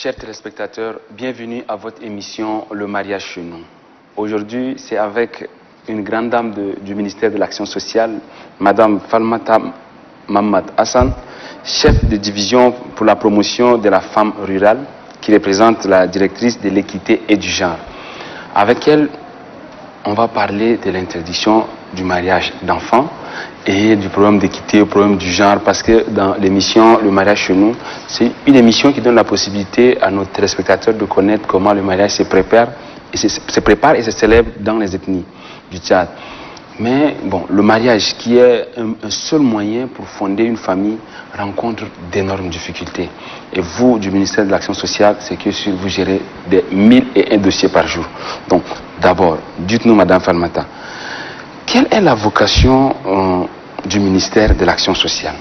Chers téléspectateurs, bienvenue à votre émission Le mariage chez nous. Aujourd'hui, c'est avec une grande dame du ministère de l'Action sociale, Madame Falmata Mamad Hassan, chef de division pour la promotion de la femme rurale, qui représente la directrice de l'équité et du genre. Avec elle, on va parler de l'interdiction du mariage d'enfants et du problème d'équité, au problème du genre, parce que dans l'émission Le mariage chez nous, c'est une émission qui donne la possibilité à nos téléspectateurs de connaître comment le mariage se prépare et se célèbre dans les ethnies du Tchad. Mais bon, le mariage, qui est un seul moyen pour fonder une famille, rencontre d'énormes difficultés. Et vous, du ministère de l'Action sociale, c'est que vous gérez des 1001 dossiers par jour. Donc, d'abord, dites-nous, Madame Falmata, quelle est la vocation du ministère de l'Action sociale?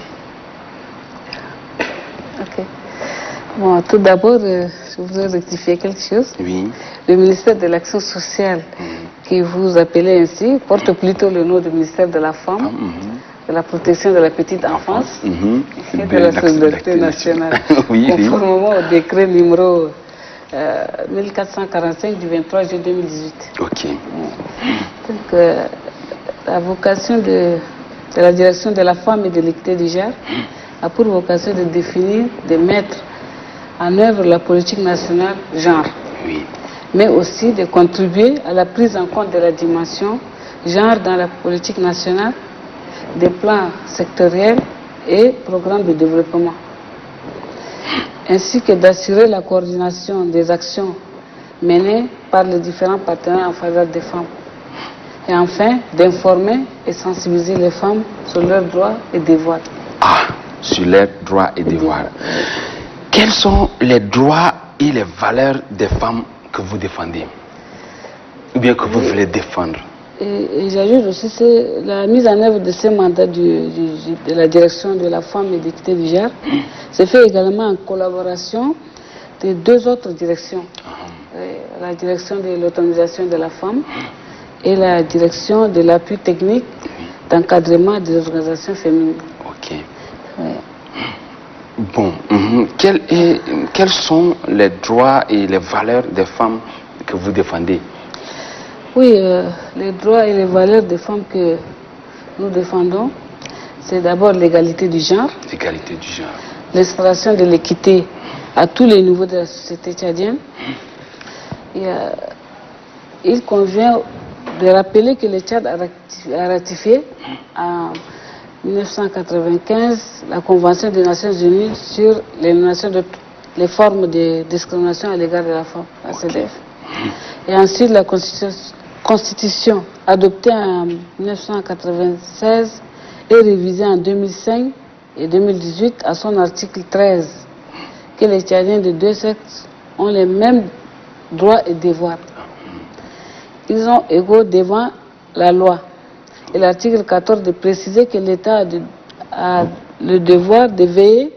Ok. Bon, tout d'abord, je voudrais rectifier quelque chose. Oui. Le ministère de l'Action sociale, qui vous appelez ainsi, porte plutôt le nom du ministère de la Femme, de la protection de la petite enfance et de la solidarité nationale, oui, conformément au décret numéro 1445 du 23 juillet 2018. Ok. Donc, la vocation de la direction de la femme et de l'équité du genre a pour vocation de définir, de mettre en œuvre la politique nationale genre, Oui. mais aussi de contribuer à la prise en compte de la dimension genre dans la politique nationale, des plans sectoriels et programmes de développement, ainsi que d'assurer la coordination des actions menées par les différents partenaires en faveur des femmes. Et enfin, d'informer et sensibiliser les femmes sur leurs droits et devoirs. Ah, sur leurs droits et devoirs. Quels sont les droits et les valeurs des femmes que vous défendez? Ou bien que vous voulez défendre? Et j'ajoute aussi, c'est la mise en œuvre de ces mandats de la direction de la femme et de l'équité du genre. C'est fait également en collaboration de deux autres directions. La direction de l'autonomisation de la femme et la direction de l'appui technique d'encadrement des organisations féminines. Ok. Bon, quels sont les droits et les valeurs des femmes que vous défendez? Oui, les droits et les valeurs des femmes que nous défendons, c'est d'abord l'égalité du genre. L'égalité du genre. L'instauration de l'équité à tous les niveaux de la société tchadienne. Et, il convient de rappeler que le Tchad a ratifié en 1995 la Convention des Nations Unies sur l'élimination de toutes les formes de discrimination à l'égard de la femme, la CEDEF. Et ensuite la Constitution adoptée en 1996 et révisée en 2005 et 2018 à son article 13, que les Tchadiens de deux sexes ont les mêmes droits et devoirs. Ils sont égaux devant la loi. Et l'article 14 de préciser que l'État a le devoir de veiller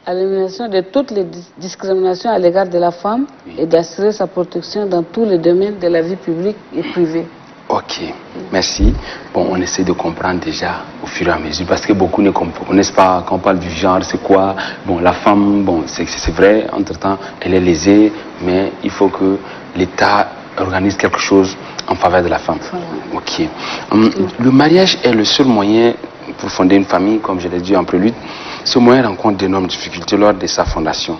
à l'élimination de toutes les discriminations à l'égard de la femme et d'assurer sa protection dans tous les domaines de la vie publique et privée. Ok, merci. Bon, on essaie de comprendre déjà au fur et à mesure, parce que beaucoup ne connaissent pas, quand on parle du genre, c'est quoi. Bon, la femme, bon, c'est vrai, entre-temps, elle est lésée, mais il faut que l'État organise quelque chose en faveur de la femme. Ok. Le mariage est le seul moyen pour fonder une famille, comme je l'ai dit en prélude. Ce moyen rencontre d'énormes difficultés lors de sa fondation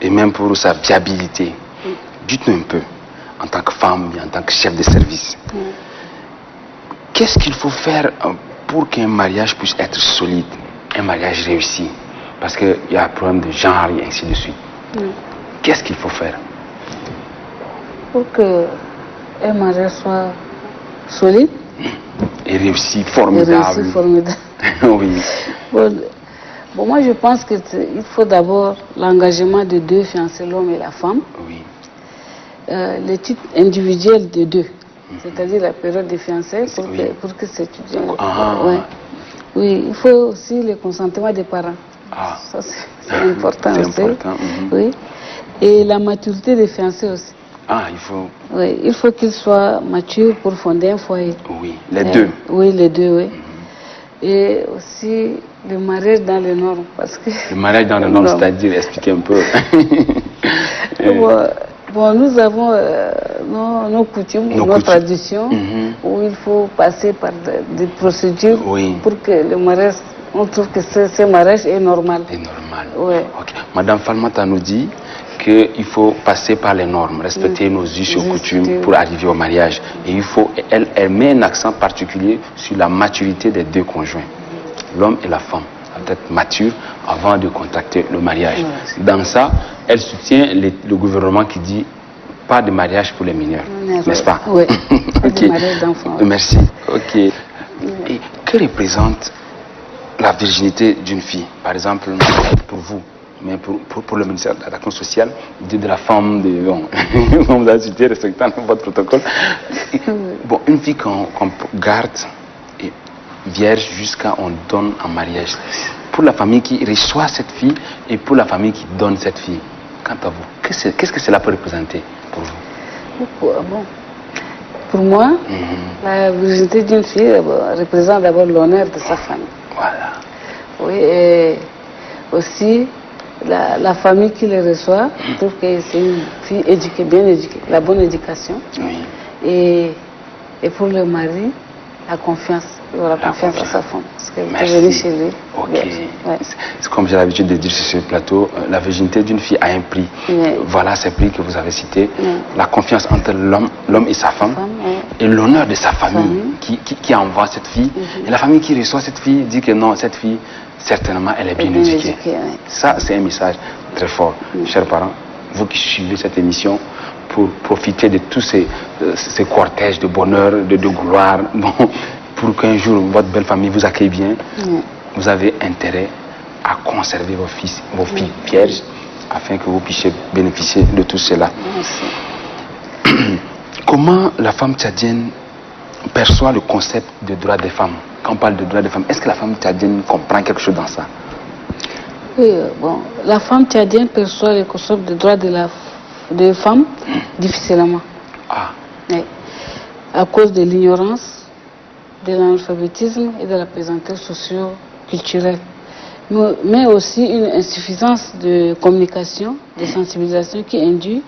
et même pour sa viabilité. Dites-nous un peu, en tant que femme et en tant que chef de service, qu'est-ce qu'il faut faire pour qu'un mariage puisse être solide, un mariage réussi? Parce qu'il y a un problème de genre et ainsi de suite. Qu'est-ce qu'il faut faire pour qu'un mariage soit solide et réussi, formidable? Oui. Bon, moi je pense qu'il faut d'abord l'engagement de deux fiancés, l'homme et la femme. Oui. Les titres individuels de deux, c'est-à-dire la période des fiançailles pour que c'est étudiant. Oui, il faut aussi le consentement des parents. Ça c'est important aussi. Oui. Et la maturité des fiancés aussi. Il faut. Oui, il faut qu'ils soient matures pour fonder un foyer. Oui, les deux. Oui, les deux, oui. Et aussi le mariage dans les normes, parce que... Le mariage dans les normes, c'est-à-dire, expliquez un peu. Bon, nous avons nos coutumes, nos traditions, où il faut passer par des procédures pour que le mariage, on trouve que ce mariage est normal. C'est normal. Ouais. Okay. Madame Falmata nous dit qu'il faut passer par les normes, respecter nos us et coutumes pour arriver au mariage. Et il faut, elle met un accent particulier sur la maturité des deux conjoints, l'homme et la femme. Peut-être mature avant de contacter le mariage. Dans ça, elle soutient le gouvernement qui dit pas de mariage pour les mineurs, n'est-ce pas? Oui. Okay. Merci. Ok. Et que représente la virginité d'une fille, par exemple, pour vous, mais pour le ministère de l'Action sociale, de la femme, on vous a cité, respectant votre protocole. Bon, une fille qu'on garde vierge jusqu'à on donne en mariage. Pour la famille qui reçoit cette fille et pour la famille qui donne cette fille. Quant à vous, qu'est-ce que cela peut représenter pour vous? Pour moi, la virginité d'une fille représente d'abord l'honneur de sa famille. Voilà. Oui, et aussi la famille qui les reçoit, je trouve que c'est une fille éduquée, bien éduquée, la bonne éducation. Oui. Et pour le mari, la confiance. La confiance à sa femme, parce qu'elle peut Merci. venir chez lui. Ok. Ouais. C'est comme j'ai l'habitude de dire sur ce plateau, la virginité d'une fille a un prix. Voilà ces prix que vous avez cités. La confiance entre l'homme et sa femme, et l'honneur de sa famille qui envoie cette fille. Et la famille qui reçoit cette fille dit que non, cette fille, certainement, elle est bien éduquée. Ça, c'est un message très fort. Chers parents, vous qui suivez cette émission, pour profiter de tous ces cortèges de bonheur, de gloire, bon, pour qu'un jour votre belle famille vous accueille bien, vous avez intérêt à conserver vos filles vierges, afin que vous puissiez bénéficier de tout cela. Comment la femme tchadienne perçoit le concept de droit des femmes? Quand on parle de droit des femmes, est-ce que la femme tchadienne comprend quelque chose dans ça? Oui, bon, la femme tchadienne perçoit le concept de droit des femmes difficilement. Oui. À cause de l'ignorance, de l'analphabétisme et de la pesanteur socio-culturelle. Mais aussi une insuffisance de communication, de sensibilisation qui induit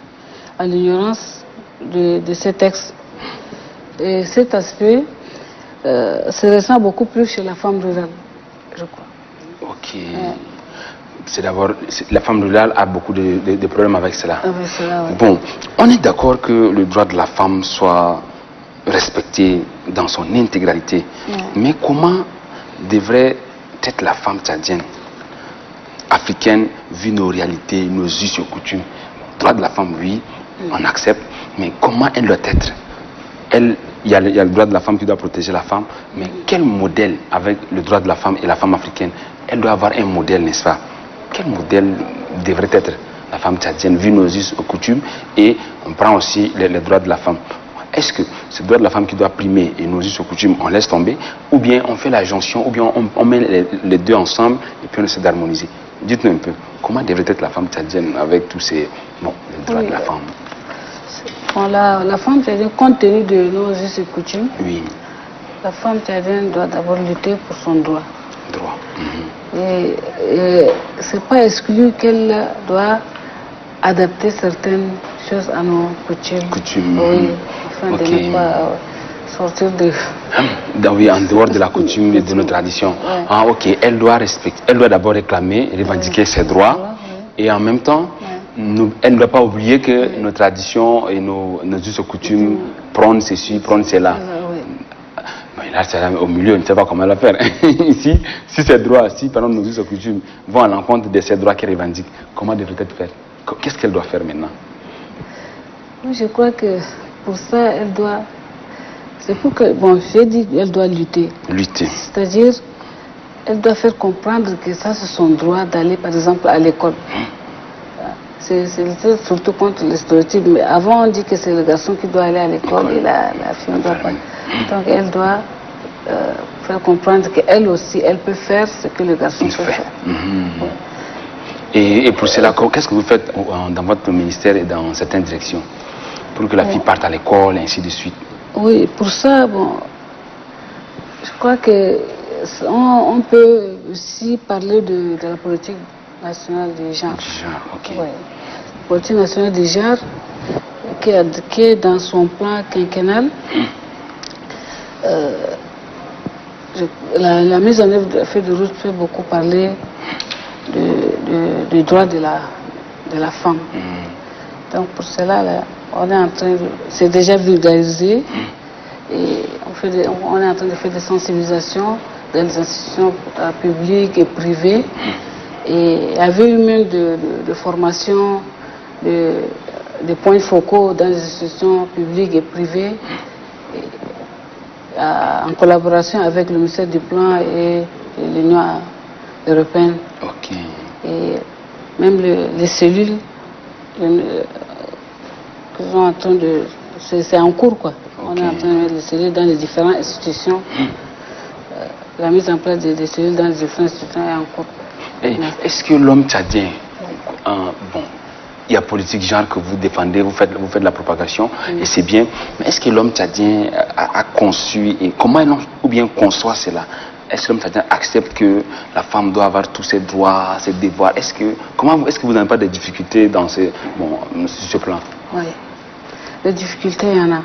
à l'ignorance de ces textes. Et cet aspect se ressent beaucoup plus chez la femme rurale, je crois. Ok. C'est d'abord, la femme rurale a beaucoup de problèmes avec cela. Avec cela, oui. Bon, on est d'accord que le droit de la femme soit respecté dans son intégralité. Mais comment devrait être la femme tchadienne, africaine, vu nos réalités, nos us et coutumes? Le droit de la femme, oui, on accepte, mais comment elle doit être? Il y a le droit de la femme qui doit protéger la femme, mais quel modèle avec le droit de la femme et la femme africaine? Elle doit avoir un modèle, n'est-ce pas? Quel modèle devrait être la femme tchadienne, vu nos us et coutumes? Et on prend aussi les droits de la femme. Est-ce que c'est le droit de la femme qui doit primer et nos us et coutumes, on laisse tomber? Ou bien on fait la jonction, ou bien on met les deux ensemble et puis on essaie d'harmoniser? Dites-nous un peu, comment devrait être la femme tchadienne avec tous ces les droits de la femme? Bon, la femme tchadienne, compte tenu de nos us et coutumes, la femme tchadienne doit d'abord lutter pour son droit. Et c'est pas exclu qu'elle doit adapter certaines choses à nos coutumes. Oui, afin de ne pas sortir de... Oui, en dehors de la coutume et de nos traditions. Ah, ok, elle doit d'abord réclamer, revendiquer ses droits, et en même temps, elle ne doit pas oublier que nos traditions et nos us et coutumes prônent ceci, prônent cela. Mais là, c'est au milieu, on ne sait pas comment la faire. Si ces droits, si par exemple nos us et coutumes vont à l'encontre de ces droits qu'elle revendique, comment devrait-elle faire? Qu'est-ce qu'elle doit faire maintenant? Je crois que pour ça, elle doit... C'est pour que... Bon, j'ai dit qu'elle doit lutter. Lutter. C'est-à-dire, elle doit faire comprendre que ça, c'est son droit d'aller, par exemple, à l'école. C'est surtout contre les stéréotypes. Mais avant, on dit que c'est le garçon qui doit aller à l'école et la fille ne doit pas. Donc, elle doit faire comprendre qu'elle aussi, elle peut faire ce que le garçon peut faire. Et pour cela, qu'est-ce que vous faites dans votre ministère et dans certaines directions pour que la fille parte à l'école et ainsi de suite? Oui, pour ça, bon, je crois qu'on peut aussi parler de la politique nationale du genre. Du genre, ok. Oui. politique nationale du genre, qui est dans son plan quinquennal. La mise en œuvre de la feuille de route fait beaucoup parler du droit de la femme. Donc pour cela, là, on est en train de... C'est déjà vulgarisé et on est en train de faire des sensibilisations dans les institutions publiques et privées. Et il y avait eu même de formation, de points focaux dans les institutions publiques et privées, en collaboration avec le ministère du Plan et l'Union européenne. Ok. Et même les cellules que sont en train de... C'est en cours, quoi. Okay. On est en train de mettre les cellules dans les différentes institutions. La mise en place des cellules dans les différentes institutions est en cours. Est-ce que l'homme tchadien, bon, il y a politique genre que vous défendez, vous faites de la propagation, et c'est bien, mais est-ce que l'homme tchadien a conçu, et comment ou bien conçoit cela? Est-ce que l'homme tchadien accepte que la femme doit avoir tous ses droits, ses devoirs? Est-ce que vous n'avez pas de difficultés dans sur ce plan? Oui, les difficultés, il y en a.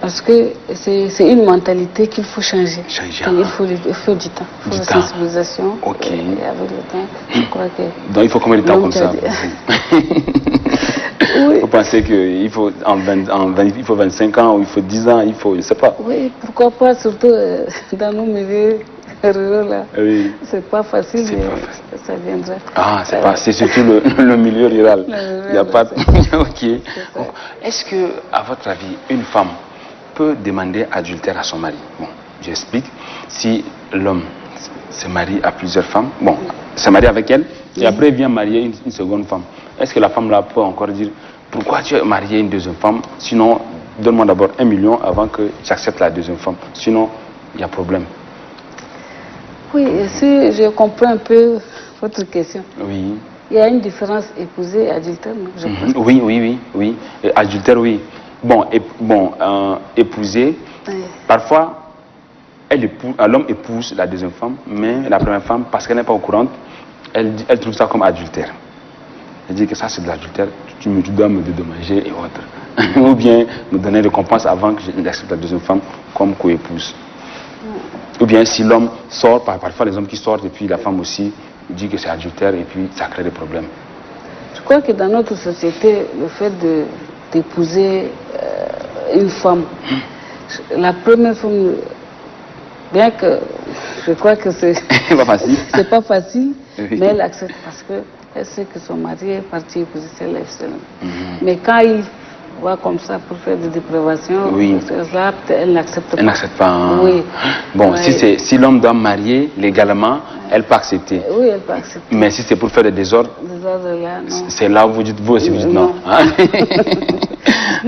Parce que c'est une mentalité qu'il faut changer. Il faut du temps. Il faut de la sensibilisation. Ok. Et avec le temps, je crois que... Donc il faut combien de temps comme ça? Oui. Vous pensez qu'il faut, il faut 25 ans ou il faut 10 ans, il faut, je ne sais pas. Oui, pourquoi pas, surtout dans nos milieux ruraux là. Oui. C'est pas facile, mais pas facile. ça viendra. Ah, c'est surtout le milieu rural. Il n'y a pas... Ok. Est-ce que, à votre avis, une femme peut demander adultère à son mari? Bon, j'explique. Si l'homme se marie à plusieurs femmes, bon, se marie avec elle, et après vient marier une seconde femme, est-ce que la femme là peut encore dire pourquoi tu as marié une deuxième femme? Sinon, donne-moi d'abord 1 million avant que j'accepte la deuxième femme. Sinon, il y a problème. Oui, si je comprends un peu votre question. Oui. Il y a une différence épousée et adultère, non? Oui. Et adultère, oui. Bon, épouser, parfois, l'homme épouse la deuxième femme, mais la première femme, parce qu'elle n'est pas au courant, elle trouve ça comme adultère. Elle dit que ça c'est de l'adultère, tu dois me dédommager et autres. Ou bien me donner récompense avant que j'accepte la deuxième femme comme co-épouse. Ou bien si l'homme sort, parfois les hommes qui sortent et puis la femme aussi dit que c'est adultère et puis ça crée des problèmes. Je crois que dans notre société, le fait d'épouser une femme, la première femme, bien que je crois que c'est pas facile, c'est pas facile, mais elle accepte parce qu'elle sait que son mari est parti épouser celle-là. Mais quand il va comme ça pour faire des déprivations, elle n'accepte pas. Elle n'accepte pas. Hein. Oui. Bon, si l'homme doit marier légalement, elle peut accepter. Oui, elle peut accepter. Mais si c'est pour faire des désordres, là, non. C'est là où vous dites, vous aussi, vous dites non.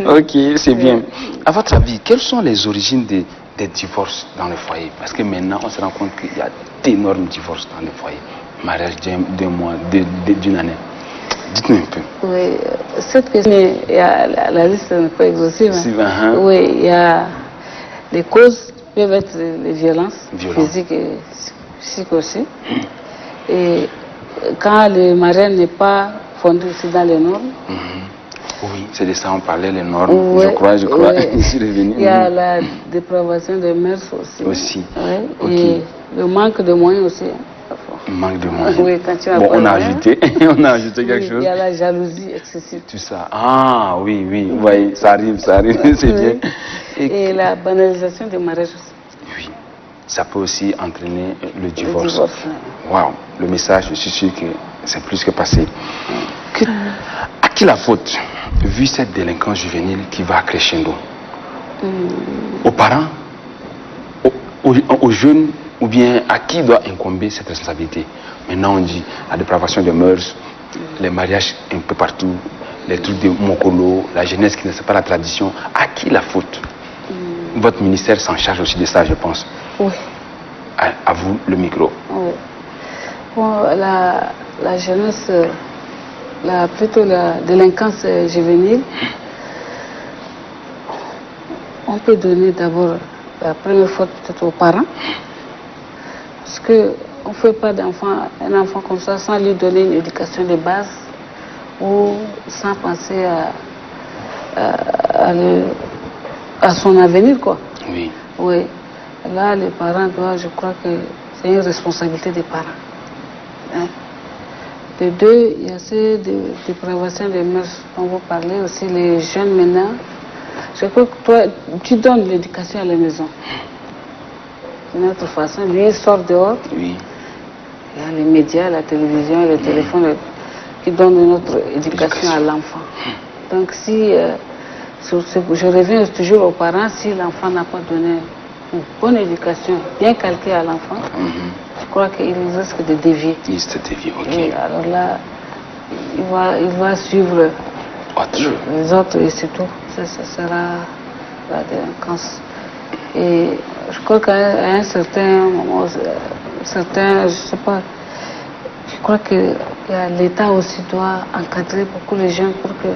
Ok, c'est bien. À votre avis, quelles sont les origines des divorces dans le foyer? Parce que maintenant, on se rend compte qu'il y a d'énormes divorces dans le foyer. Mariage d'1 mois, d'une année. Dites-nous un peu. Oui, cette question, la liste n'est pas exhaustive. Oui, il y a les causes peuvent être les violences physiques et psychiques aussi. Et quand le mariage n'est pas fondé aussi dans les normes. Oui, c'est de ça on parlait, les normes. Je crois. Il y a la dépravation des mœurs aussi. Et le manque de moyens aussi. Manque de moyens. Oui, quand tu as on a ajouté quelque chose. Il y a la jalousie excessive. Tout ça. Ah oui, ouais, ça arrive, c'est bien. Et la banalisation des mariages aussi. Oui, ça peut aussi entraîner le divorce. Waouh, le message, je suis sûr que c'est plus que passé. À qui la faute, vu cette délinquance juvénile qui va crescendo? Aux parents, aux jeunes, ou bien à qui doit incomber cette responsabilité? Maintenant on dit la dépravation des mœurs, les mariages un peu partout, les trucs de Mokolo, la jeunesse qui ne sait pas la tradition. À qui la faute? Votre ministère s'en charge aussi de ça, je pense. Oui. À vous le micro. Oui. Bon, la jeunesse, plutôt la délinquance juvénile, on peut donner d'abord la première faute peut-être aux parents. Parce qu'on ne fait pas un enfant comme ça sans lui donner une éducation de base ou sans penser à son avenir, quoi. Oui. Oui. Là, les parents doivent, je crois que c'est une responsabilité des parents. Hein. De deux, il y a ces dépravations des mœurs dont vous parlez, aussi les jeunes maintenant. Je crois que toi, tu donnes l'éducation à la maison. D'une autre façon, lui, il sort dehors. Oui. Il y a les médias, la télévision, le téléphone qui donnent une autre éducation à l'enfant. Donc si, je reviens toujours aux parents, si l'enfant n'a pas donné une bonne éducation, bien calquée à l'enfant, je crois qu'il risque de dévier. Il risque de dévier, ok. Et alors là, il va suivre les autres et c'est tout. Ça sera la délinquance. Et je crois qu'à un certain moment, je sais pas, je crois que l'État aussi doit encadrer beaucoup les jeunes pour qu'ils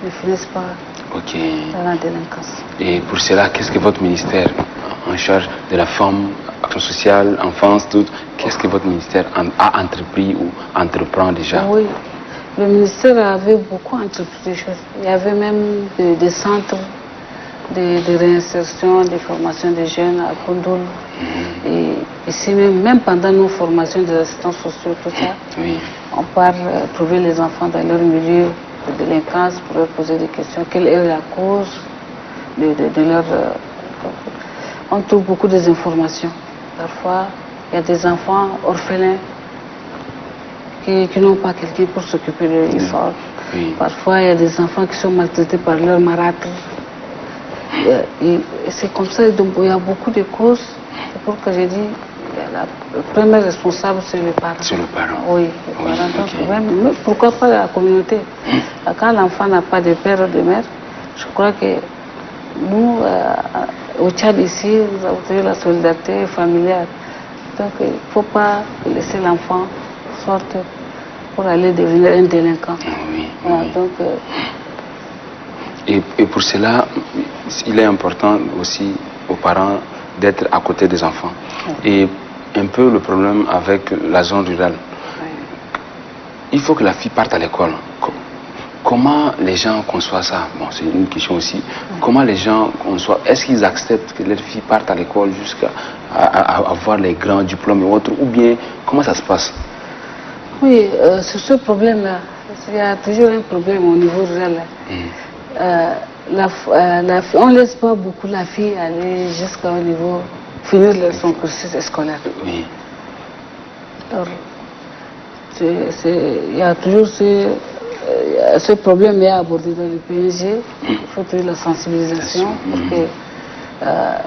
ne finissent pas dans la délinquance. Et pour cela, qu'est-ce que votre ministère, en charge de la femme, action sociale, enfance, tout, qu'est-ce que votre ministère a entrepris ou entreprend déjà? Oui, le ministère avait beaucoup entrepris des choses. Il y avait même des centres de réinsertion, de formation des jeunes à Kondoul. Et ici même pendant nos formations des assistants sociaux, tout ça, on part trouver les enfants dans leur milieu de délinquance pour leur poser des questions. Quelle est la cause de leur... on trouve beaucoup des informations. Parfois, il y a des enfants orphelins qui n'ont pas quelqu'un pour s'occuper d'eux. Parfois, il y a des enfants qui sont maltraités par leurs marâtres. Et c'est comme ça, donc il y a beaucoup de causes. C'est pour que j'ai dit, le premier responsable, c'est le parent. C'est le parent. Oui, le parent. Donc, même, pourquoi pas la communauté? Quand l'enfant n'a pas de père ou de mère, je crois que nous, au Tchad ici, nous avons la solidarité familiale. Donc il ne faut pas laisser l'enfant sortir pour aller devenir un délinquant. Donc, et pour cela, il est important aussi aux parents d'être à côté des enfants. Et un peu le problème avec la zone rurale. Il faut que la fille parte à l'école. Comment les gens conçoivent ça? Bon, c'est une question aussi. Comment les gens conçoivent? Est-ce qu'ils acceptent que leurs filles partent à l'école jusqu'à avoir les grands diplômes et autres? Ou bien, comment ça se passe? Oui, sur ce problème-là, il y a toujours un problème au niveau rural. On ne laisse pas beaucoup la fille aller jusqu'au niveau, finir son cursus scolaire. Oui. Alors, il y a toujours ce problème est abordé dans le PNG. Il faut trouver la sensibilisation pour que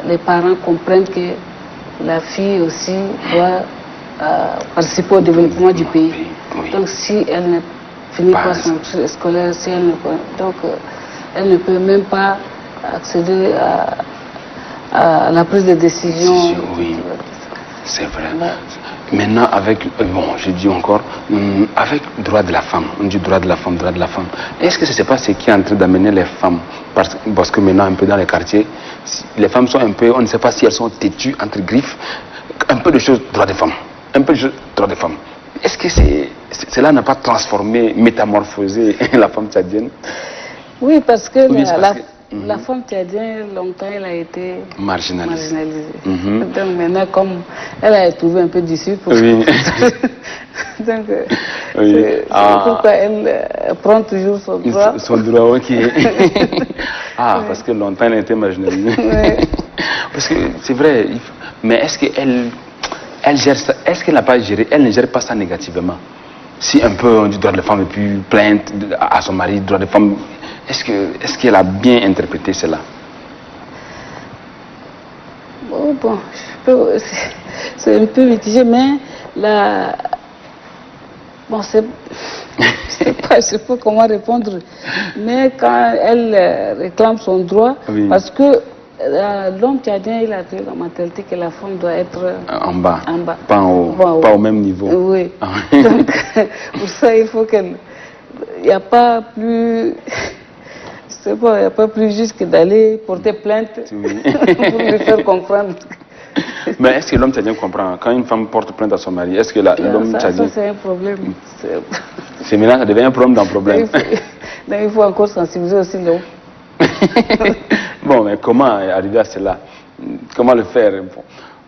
les parents comprennent que la fille aussi doit participer au développement du pays. Donc si elle ne finit pas son cursus scolaire, si elle ne peut, donc elle ne peut même pas accéder à la prise de décision. Oui, c'est vrai. Maintenant, avec, bon, je dis encore, avec le droit de la femme, on dit droit de la femme, est-ce que ce n'est pas ce qui est en train d'amener les femmes, parce que maintenant, un peu dans les quartiers, les femmes sont un peu, on ne sait pas si elles sont têtues, entre griffes, un peu de choses, droit des femmes, un peu de choses, droit des femmes. Est-ce que cela n'a pas transformé, métamorphosé la femme tchadienne? Oui, parce que la femme tchadienne, longtemps, elle a été marginalisée. Donc maintenant, comme elle a trouvé un peu d'issue pour donc c'est pourquoi elle prend toujours son droit. Son droit, ok. Parce que longtemps, elle a été marginalisée. Parce que c'est vrai, mais est-ce qu'elle gère ça? Est-ce qu'elle n'a pas géré? Elle ne gère pas ça négativement. Si un peu on dit droit de la femme et puis plainte à son mari, droit de femme, est-ce qu'elle a bien interprété cela? Bon, c'est un peu mitigé, mais bon, je sais pas comment répondre, mais quand elle réclame son droit, parce que l'homme tchadien, il a la mentalité que la femme doit être en bas, pas en haut, pas au même niveau. Oui. Donc, pour ça, il faut qu'elle... Il n'y a pas plus... Je sais pas, il n'y a pas plus juste que d'aller porter plainte pour lui faire comprendre. Mais est-ce que l'homme tchadien comprend? Quand une femme porte plainte à son mari, est-ce que l'homme tchadien... Ça, c'est un problème. C'est maintenant, ça devient un problème dans le problème. Il faut encore sensibiliser aussi l'homme. Bon, mais comment arriver à cela? Comment le faire?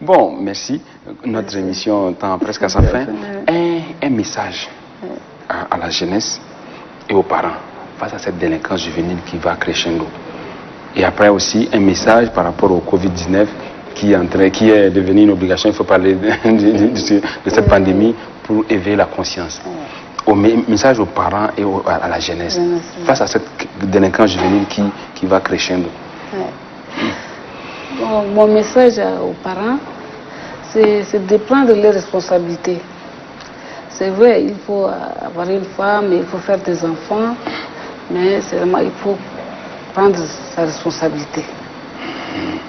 Bon, merci. Notre émission tend presque à sa fin. Un message à la jeunesse et aux parents face à cette délinquance juvénile qui va crescendo. Et après aussi un message par rapport au Covid-19 qui est devenu une obligation. Il faut parler de cette pandémie pour éveiller la conscience. Message aux parents et à la jeunesse face à cette délinquance juvénile qui va crescendo. Bon, mon message aux parents, c'est de prendre les responsabilités. C'est vrai, il faut avoir une femme, il faut faire des enfants, mais c'est vraiment, il faut prendre sa responsabilité.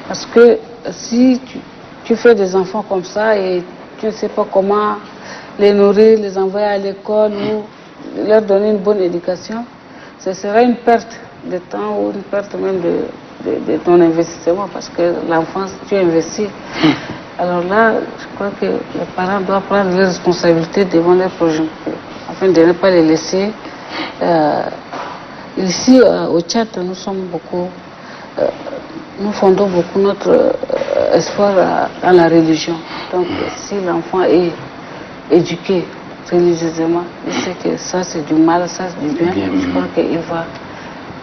Parce que si tu fais des enfants comme ça et tu ne sais pas comment les nourrir, les envoyer à l'école ou leur donner une bonne éducation, ce sera une perte de temps ou une perte même de ton investissement, parce que l'enfance, tu investis. Alors là, je crois que les parents doivent prendre les responsabilités devant leurs projets, afin de ne pas les laisser. Ici, au Tchad, nous fondons beaucoup notre espoir dans la religion. Donc, si l'enfant est éduqué religieusement, il sait que ça c'est du mal, ça c'est du bien, je crois qu'il va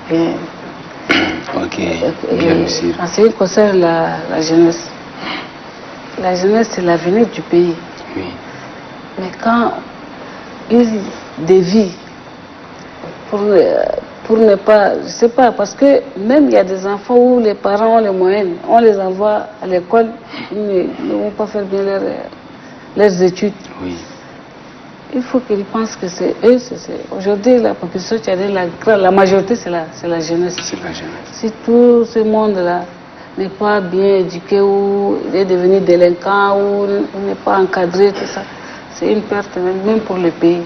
bien. Ok, bien réussir. En ce qui concerne la jeunesse, c'est l'avenir du pays. Oui. Mais quand ils dévient pour ne pas, je sais pas, parce que même il y a des enfants où les parents ont les moyens, on les envoie à l'école, ils ne vont pas faire bien leurs études. Oui. Il faut qu'ils pensent que c'est eux. Aujourd'hui, la population tchadienne, la majorité, c'est la jeunesse. C'est la jeunesse. Si tout ce monde-là n'est pas bien éduqué ou il est devenu délinquant ou n'est pas encadré, tout ça, c'est une perte même pour le pays.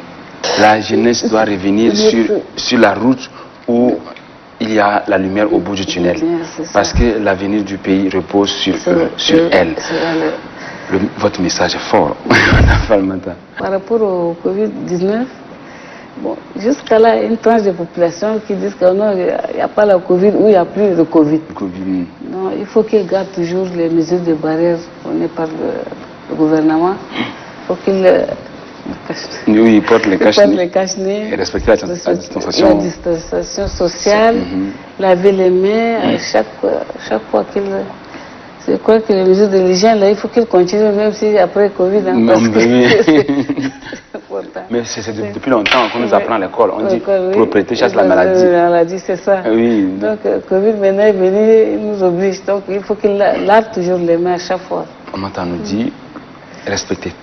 La jeunesse doit revenir sur la route où il y a la lumière au bout du tunnel. Parce que l'avenir du pays repose sur elle. Votre message est fort, Madame Falmata. Par rapport au Covid-19, bon, jusqu'à là, une tranche de population qui disent que non, il n'y a pas la Covid ou il n'y a plus de Covid. Non, il faut qu'ils gardent toujours les mesures de barrière données par le gouvernement. Il faut qu'ils ils portent les cache-nez, et respecter la distanciation sociale, laver les mains chaque fois qu'ils... Je crois que les mesures de l'hygiène, là, il faut qu'ils continuent, même si après Covid. Hein, mais c'est depuis longtemps qu'on nous apprend à l'école. On dit propriété chasse la maladie. La maladie, c'est ça. Oui. Donc, Covid maintenant est venu, il nous oblige. Donc, il faut qu'ils lavent toujours les mains à chaque fois. On nous dit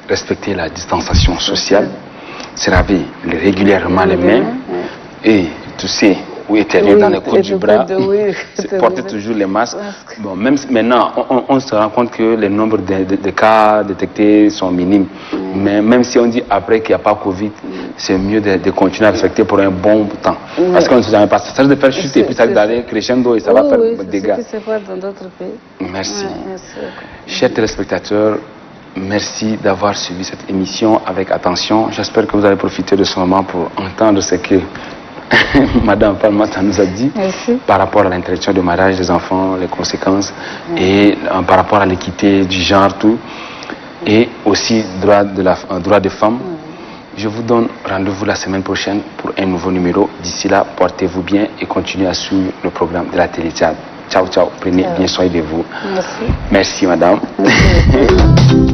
respecter la distanciation sociale, se laver régulièrement les mains et tousser ou éternuer dans les côtes du bras, porter toujours les masques. Bon, même maintenant, on se rend compte que les nombres de cas détectés sont minimes. Mais même si on dit après qu'il n'y a pas Covid, c'est mieux de continuer à respecter pour un bon temps. Parce qu'on ne sait jamais pas. Ça risque de faire chuter et puis ça risque d'aller crescendo et ça va faire des dégâts. C'est ce qui se passe dans d'autres pays. Merci. Chers téléspectateurs, merci d'avoir suivi cette émission avec attention. J'espère que vous allez profiter de ce moment pour entendre ce que Madame Falmata nous a dit par rapport à l'interdiction de mariage des enfants, les conséquences, et par rapport à l'équité du genre, tout, et aussi droit des femmes. Je vous donne rendez-vous la semaine prochaine pour un nouveau numéro. D'ici là, portez-vous bien et continuez à suivre le programme de la Télé-Tchad. Ciao, ciao. Prenez bien soin de vous. Merci. Merci, madame. Merci.